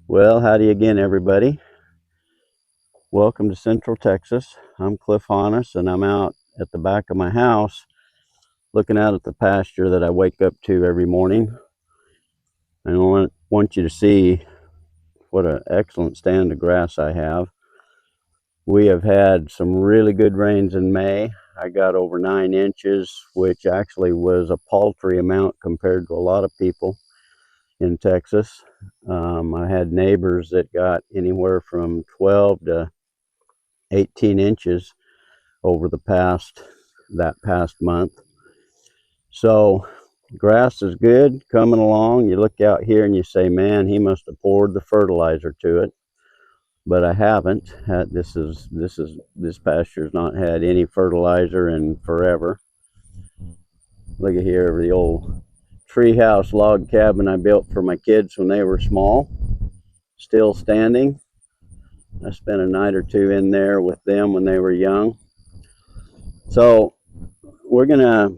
Well, howdy again, everybody. Welcome to Central Texas. I'm Cliff Honest, and I'm out at the back of my house looking out at the pasture that I wake up to every morning. I want you to see what an excellent stand of grass I have. We have had some really good rains in May. I got over 9 inches, which actually was a paltry amount compared to a lot of people in Texas. I had neighbors that got anywhere from 12 to 18 inches over that past month. So grass is good coming along. You look out here and you say, man, he must have poured the fertilizer to it. But I haven't. This pasture's not had any fertilizer in forever. Look at here, the old treehouse log cabin I built for my kids when they were small, still standing. I spent a night or two in there with them when they were young. So we're gonna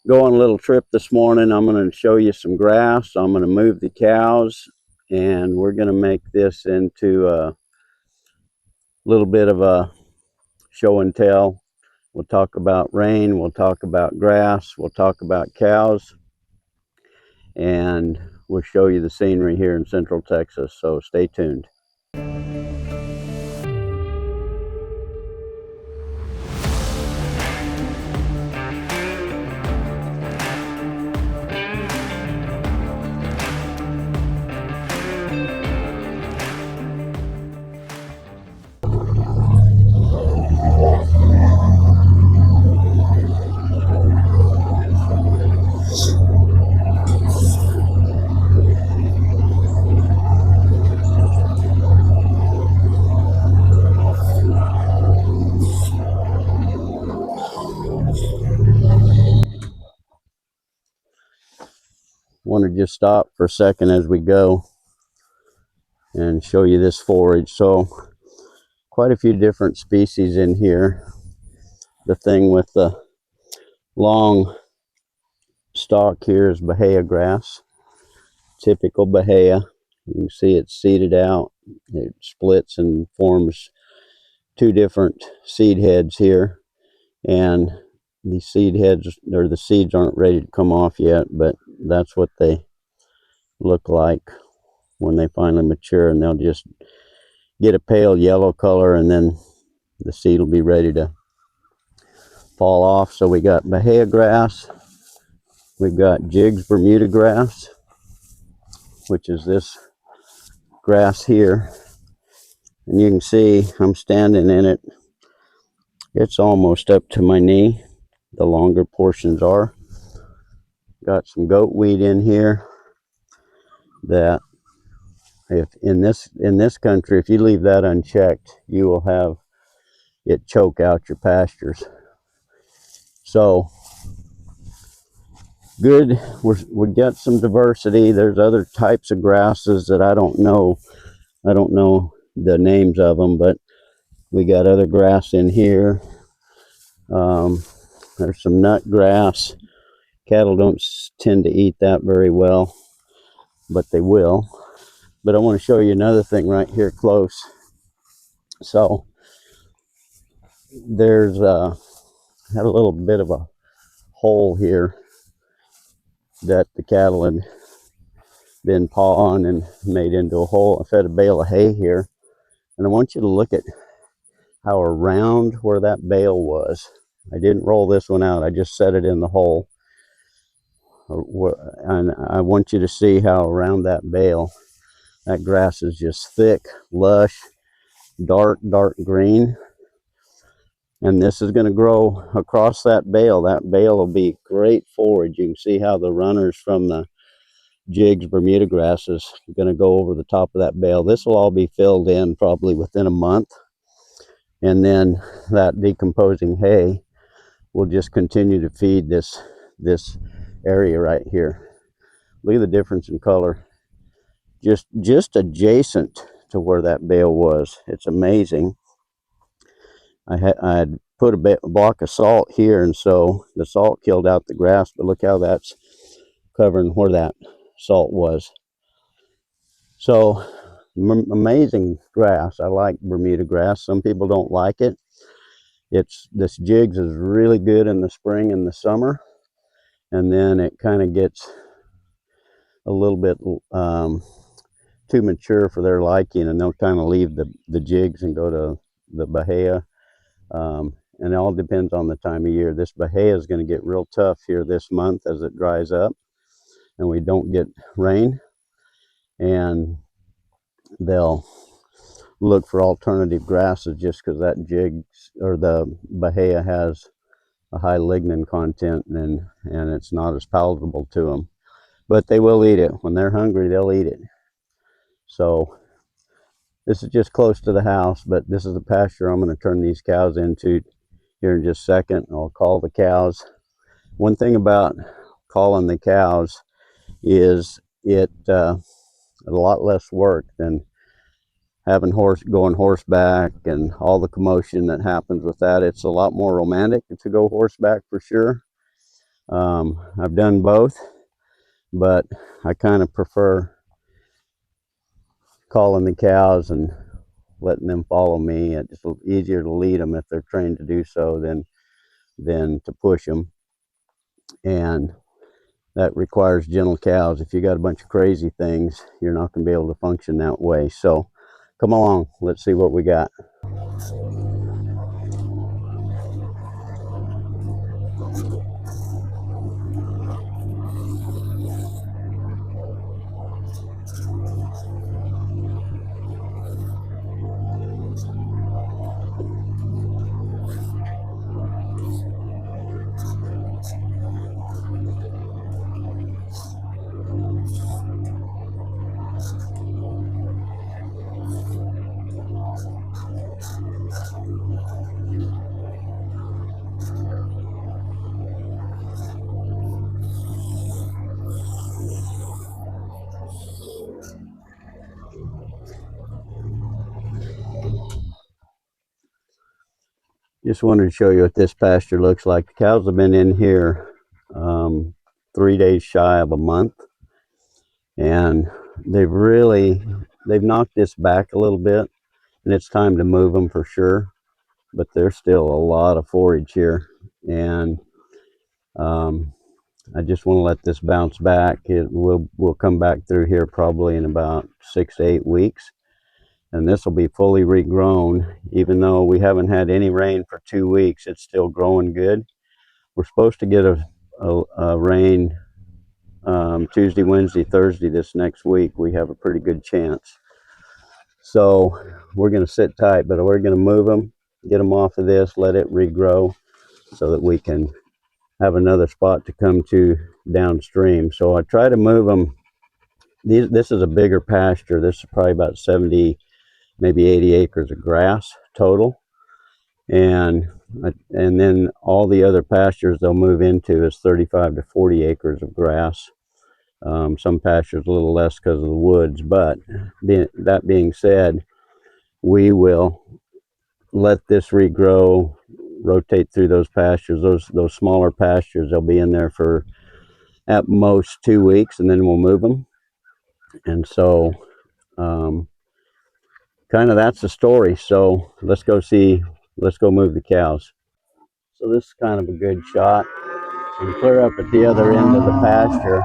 go on a little trip this morning. I'm going to show you some grass. I'm going to move the cows, and we're going to make this into a little bit of a show and tell. We'll talk about rain, we'll talk about grass, we'll talk about cows, and we'll show you the scenery here in Central Texas. So stay tuned. Want to just stop for a second as we go and show you this forage. So quite a few different species in here. The thing with the long stalk here is Bahia grass, typical Bahia. You can see it's seeded out. It splits and forms two different seed heads here, and the seed heads, or the seeds, aren't ready to come off yet, but that's what they look like when they finally mature, and they'll just get a pale yellow color, and then the seed will be ready to fall off. So we got Bahia grass, we've got Jig's Bermuda grass, which is this grass here, and you can see I'm standing in it. It's almost up to my knee, the longer portions are. Got some goat weed in here that, if in this country, if you leave that unchecked, you will have it choke out your pastures. So good, we got some diversity. There's other types of grasses that I don't know the names of them, but we got other grass in here. There's some nut grass. Cattle don't tend to eat that very well, but they will. But I want to show you another thing right here close. So there's had a little bit of a hole here that the cattle had been pawing and made into a hole. I fed a bale of hay here, and I want you to look at how around where that bale was. I didn't roll this one out, I just set it in the hole. And I want you to see how around that bale, that grass is just thick, lush, dark green. And this is going to grow across that bale. That bale will be great forage. You can see how the runners from the Jig's Bermuda grass is going to go over the top of that bale. This will all be filled in probably within a month. And then that decomposing hay will just continue to feed this area right here. Look at the difference in color. Just adjacent to where that bale was. It's amazing. I had put a block of salt here, and so the salt killed out the grass, but look how that's covering where that salt was. So amazing grass. I like Bermuda grass. Some people don't like it. This jigs is really good in the spring and the summer, and then it kind of gets a little bit too mature for their liking, and they'll kind of leave the jigs and go to the Bahia. And it all depends on the time of year. This Bahia is going to get real tough here this month as it dries up and we don't get rain, and they'll look for alternative grasses just because that jig or the Bahia has a high lignin content, and it's not as palatable to them. But they will eat it. When they're hungry, they'll eat it. So this is just close to the house, but this is the pasture I'm going to turn these cows into here in just a second. I'll call the cows. One thing about calling the cows is it a lot less work than having going horseback and all the commotion that happens with that. It's a lot more romantic to go horseback for sure. I've done both, but I kind of prefer calling the cows and letting them follow me. It's easier to lead them if they're trained to do so than to push them. And that requires gentle cows. If you got a bunch of crazy things, you're not going to be able to function that way. So come along, let's see what we got. Just wanted to show you what this pasture looks like. The cows have been in here 3 days shy of a month, and they've knocked this back a little bit, and it's time to move them for sure. But there's still a lot of forage here, and I just want to let this bounce back. We'll come back through here probably in about 6 to 8 weeks, and this will be fully regrown. Even though we haven't had any rain for 2 weeks, it's still growing good. We're supposed to get a rain Tuesday, Wednesday, Thursday this next week. We have a pretty good chance. So we're going to sit tight, but we're going to move them, get them off of this, let it regrow so that we can have another spot to come to downstream. So I try to move them. This is a bigger pasture. This is probably about 70, maybe 80 acres of grass total. And then all the other pastures they'll move into is 35 to 40 acres of grass. Some pastures a little less because of the woods, but that being said, we will let this regrow, rotate through those pastures. Those smaller pastures, they'll be in there for at most 2 weeks, and then we'll move them. And so kind of that's the story. So let's go move the cows. So this is kind of a good shot. And clear up at the other end of the pasture.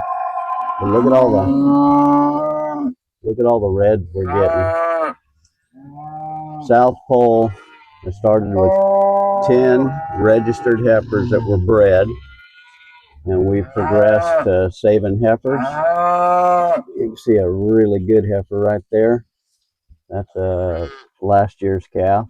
But look at all the reds we're getting. South Pole, I started with 10 registered heifers that were bred, and we've progressed to saving heifers. You can see a really good heifer right there. That's last year's calf.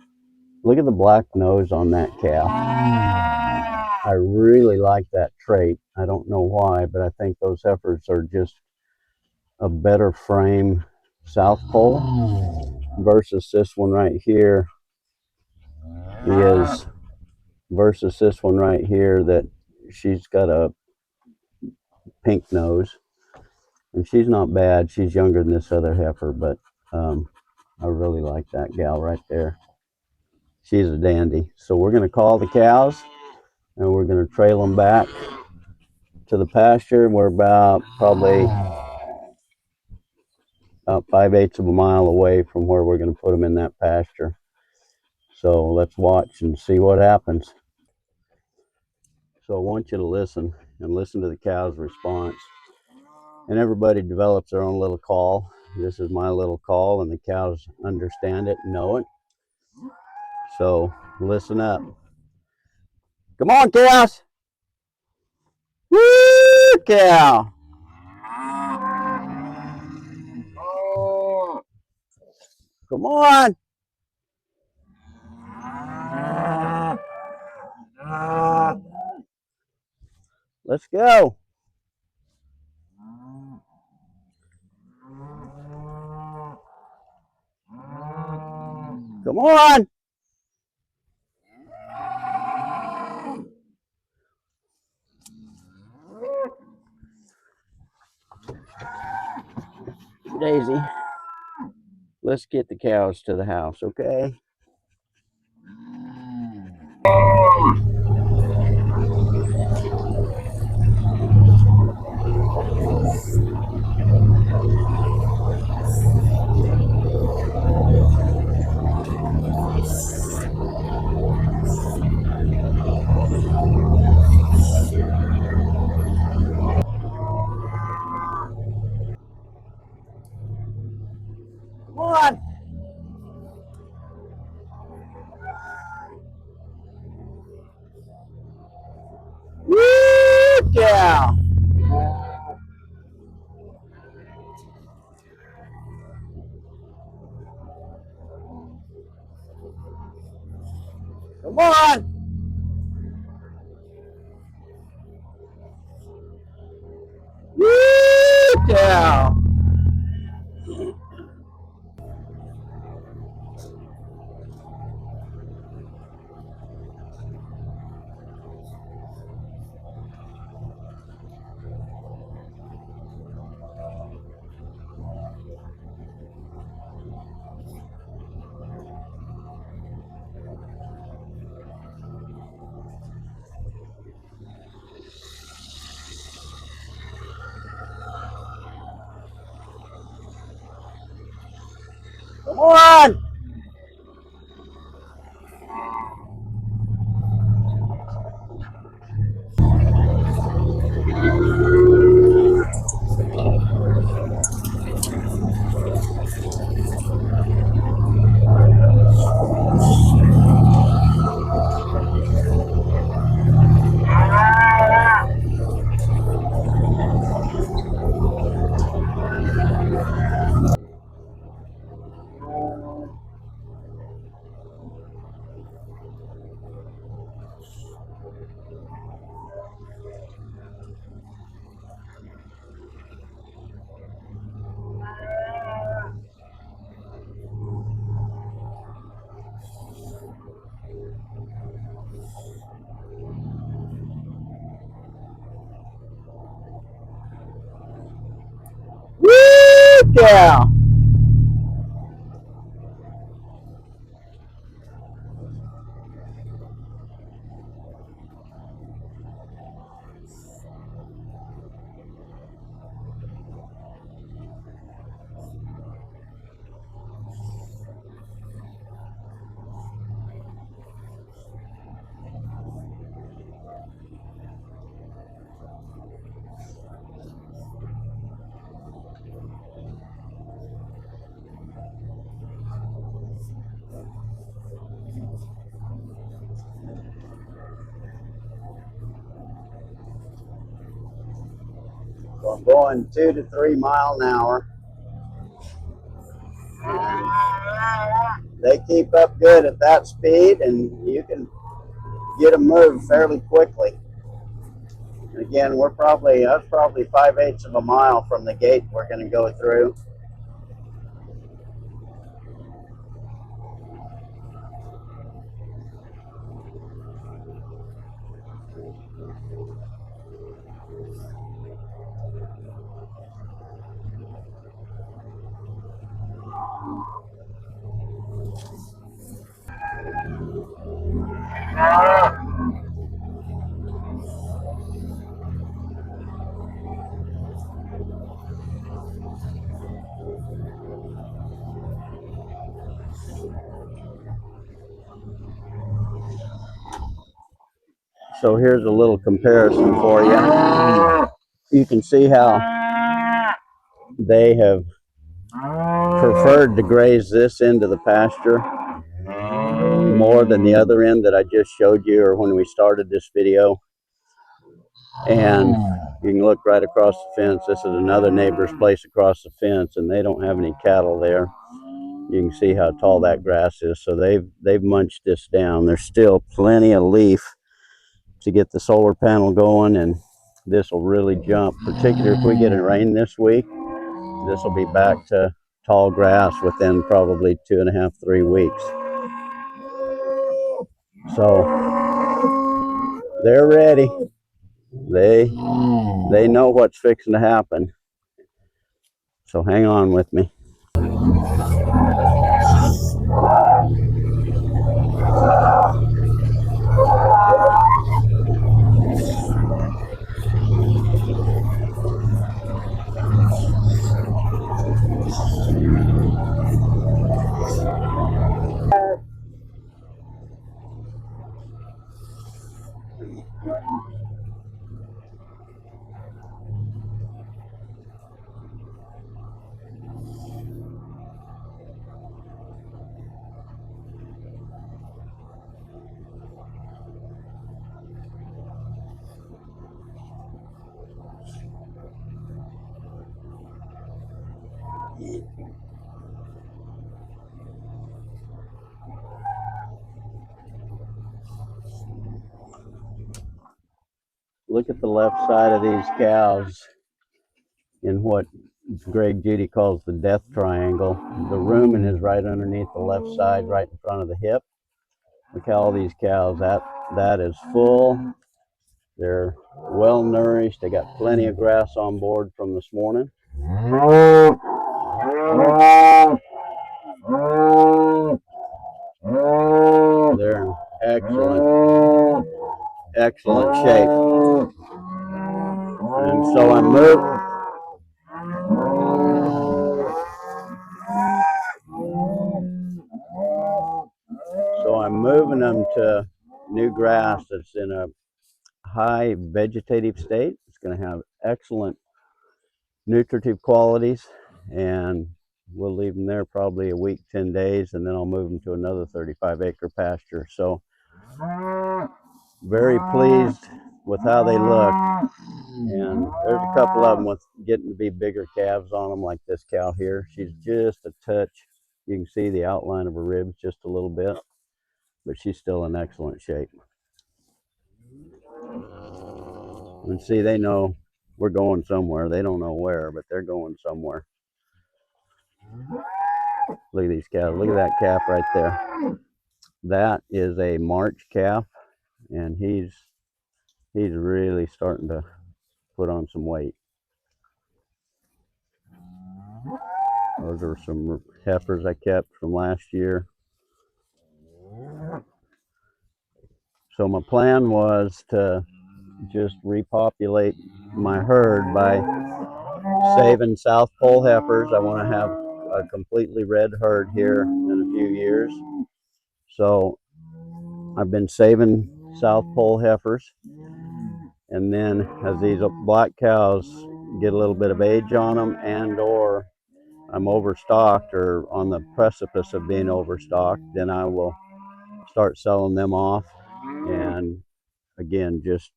Look at the black nose on that calf. I really like that trait. I don't know why, but I think those heifers are just a better frame South Pole versus this one right here that she's got a pink nose, and she's not bad. She's younger than this other heifer, but I really like that gal right there. She's a dandy. So we're going to call the cows, and we're going to trail them back to the pasture. We're about probably about 5/8 of a mile away from where we're going to put them in that pasture. So let's watch and see what happens. So I want you to listen and listen to the cow's response. And everybody develops their own little call. This is my little call, and the cows understand it and know it. So listen up. Come on, cows. Woo, cow. Come on. Let's go. Come on. Daisy, let's get the cows to the house, okay? Come on. Woo, cow. Come on. Woo, cow. Come on. Woo, cow. So I'm going 2 to 3 miles an hour. They keep up good at that speed, and you can get them moved fairly quickly. And again, that's probably 5/8 of a mile from the gate we're going to go through. So here's a little comparison for you. You can see how they have preferred to graze this end of the pasture more than the other end that I just showed you, or when we started this video. And you can look right across the fence. This is another neighbor's place across the fence, and they don't have any cattle there. You can see how tall that grass is. So they've munched this down. There's still plenty of leaf to get the solar panel going, and this will really jump, particularly if we get a rain this week. This will be back to tall grass within probably 2.5, 3 weeks. So they're ready. They know what's fixing to happen. So hang on with me. Look at the left side of these cows in what Greg Judy calls the death triangle. The rumen is right underneath the left side, right in front of the hip. Look how all these cows, that is full. They're well nourished. They got plenty of grass on board from this morning. They're in excellent shape. And so I'm moving them to new grass that's in a high vegetative state. It's going to have excellent nutritive qualities, and we'll leave them there probably a week, 10 days, and then I'll move them to another 35-acre pasture. So very pleased with how they look. And there's a couple of them with getting to be bigger calves on them, like this cow here. She's just a touch. You can see the outline of her ribs just a little bit, but she's still in excellent shape. And see, they know we're going somewhere. They don't know where, but they're going somewhere. Look at these cows. Look at that calf right there. That is a March calf, and he's really starting to put on some weight. Those are some heifers I kept from last year. So my plan was to just repopulate my herd by saving South Pole heifers. I want to have a completely red herd here in a few years. So I've been saving South Pole heifers. And then as these black cows get a little bit of age on them, and or I'm overstocked or on the precipice of being overstocked, then I will start selling them off, and again just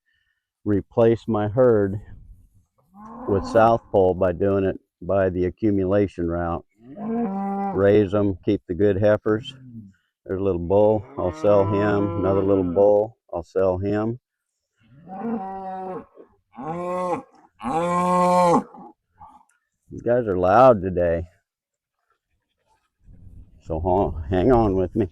replace my herd with South Pole by doing it by the accumulation route. Raise them, keep the good heifers. There's a little bull, I'll sell him. Another little bull, I'll sell him. These guys are loud today, so hang on with me.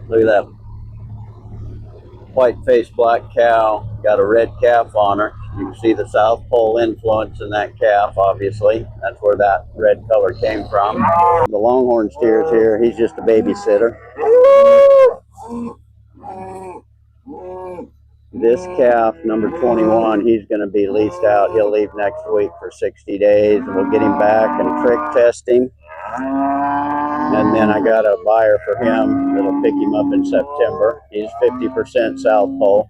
Look at that white-faced black cow. Got a red calf on her. You can see the South Pole influence in that calf, obviously. That's where that red color came from. The Longhorn steer's here. He's just a babysitter. This calf, number 21, he's going to be leased out. He'll leave next week for 60 days, and we'll get him back and trick test him. And then I got a buyer for him that'll pick him up in September. He's 50% South Pole.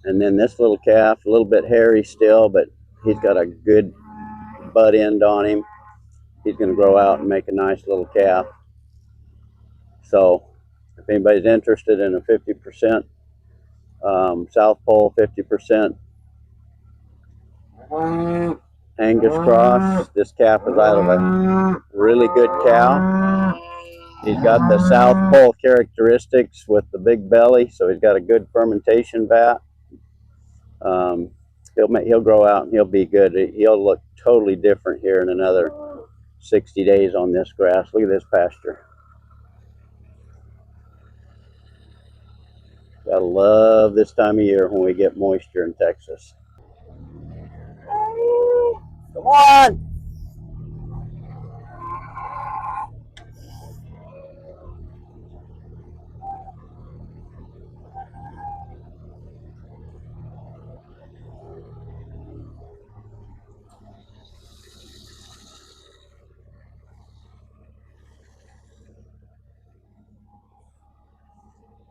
And then this little calf, a little bit hairy still, but he's got a good butt end on him. He's going to grow out and make a nice little calf. So if anybody's interested in a 50% South Pole, 50% Angus cross, this calf is out of a really good cow. He's got the South Pole characteristics with the big belly, so he's got a good fermentation vat. He'll grow out and he'll be good. He'll look totally different here in another 60 days on this grass. Look at this pasture. Gotta love this time of year when we get moisture in Texas. Come on!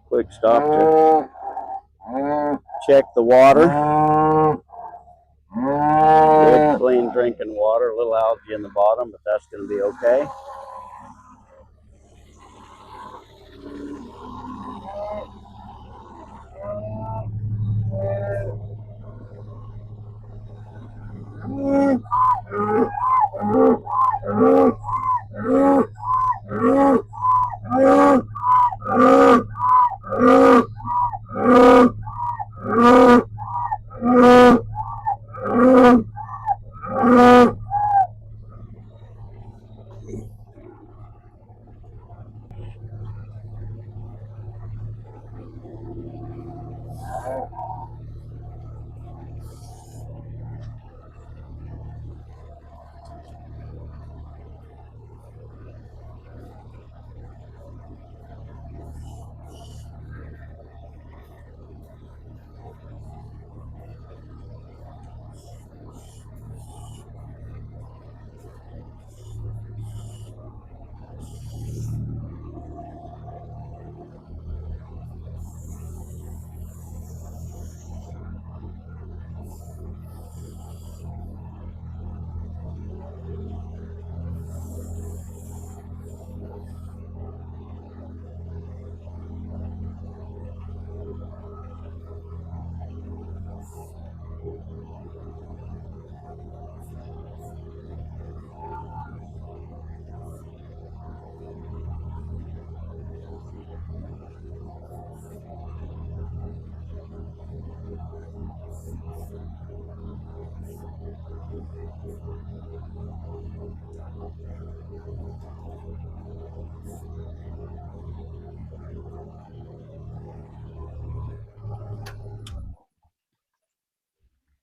Quick stop to check the water. Good, clean drinking water. A little algae in the bottom, but that's going to be okay.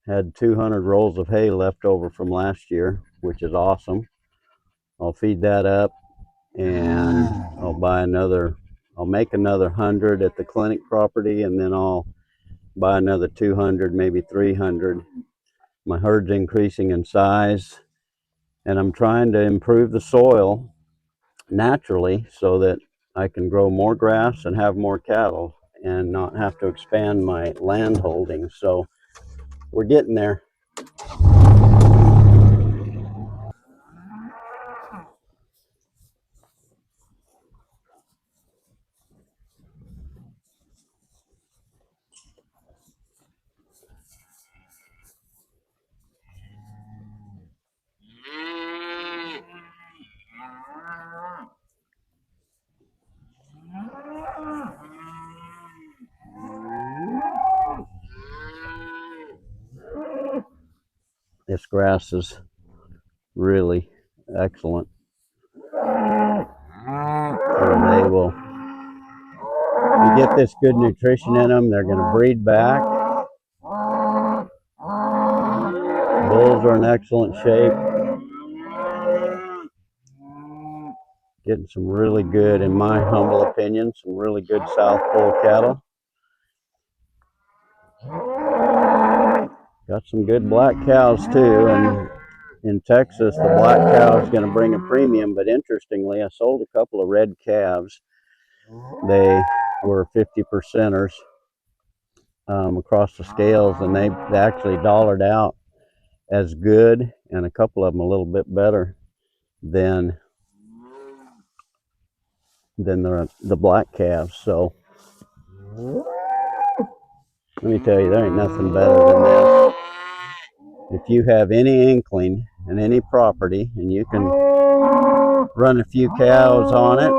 Had 200 rolls of hay left over from last year, which is awesome. I'll feed that up and I'll make another 100 at the clinic property, and then I'll buy another 200, maybe 300. My herd's increasing in size, and I'm trying to improve the soil naturally so that I can grow more grass and have more cattle and not have to expand my land holdings. So we're getting there. This grass is really excellent. And they will get this good nutrition in them, they're going to breed back. Bulls are in excellent shape. Getting some really good, in my humble opinion, some really good South Pole cattle. Got some good black cows too, and in Texas, the black cow is going to bring a premium, but interestingly, I sold a couple of red calves. They were 50%ers across the scales, and they actually dollared out as good, and a couple of them a little bit better than the black calves. So let me tell you, there ain't nothing better than this. If you have any inkling and any property, and you can run a few cows on it,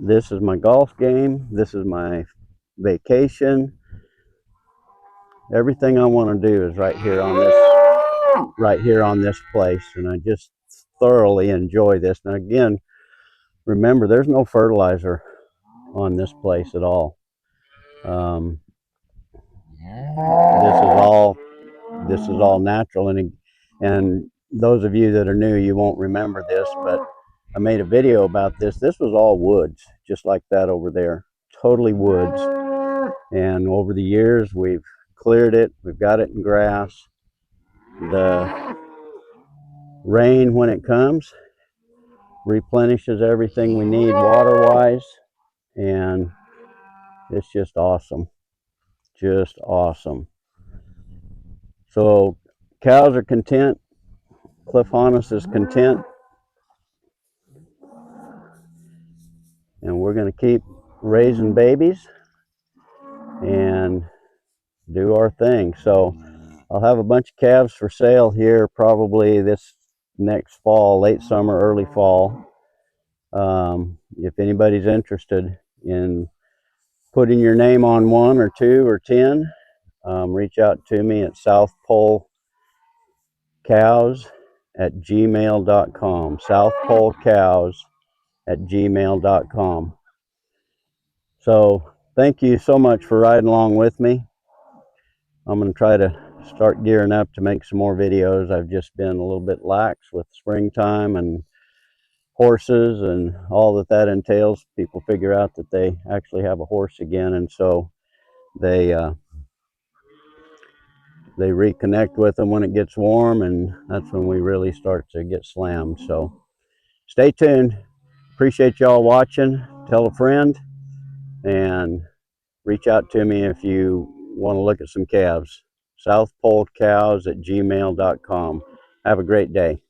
this is my golf game. This is my vacation. Everything I want to do is right here on this place, and I just thoroughly enjoy this. Now again, remember, there's no fertilizer on this place at all. This is all natural, and those of you that are new, you won't remember this, but I made a video about this. This was all woods, just like that over there, totally woods. And over the years, we've cleared it. We've got it in grass. The rain, when it comes, replenishes everything we need water-wise, and it's just awesome. Just awesome. So cows are content. Cliff Honus is content. And we're going to keep raising babies and do our thing. So I'll have a bunch of calves for sale here probably this next fall, late summer, early fall. If anybody's interested in putting your name on 1 or 2 or 10, reach out to me at southpolecows@gmail.com. southpolecows@gmail.com. So thank you so much for riding along with me. I'm going to try to start gearing up to make some more videos. I've just been a little bit lax with springtime and horses and all that entails. People figure out that they actually have a horse again, and so they reconnect with them when it gets warm, and that's when we really start to get slammed. So stay tuned. Appreciate y'all watching. Tell a friend, and reach out to me if you want to look at some calves. southpolecows@gmail.com. Have a great day.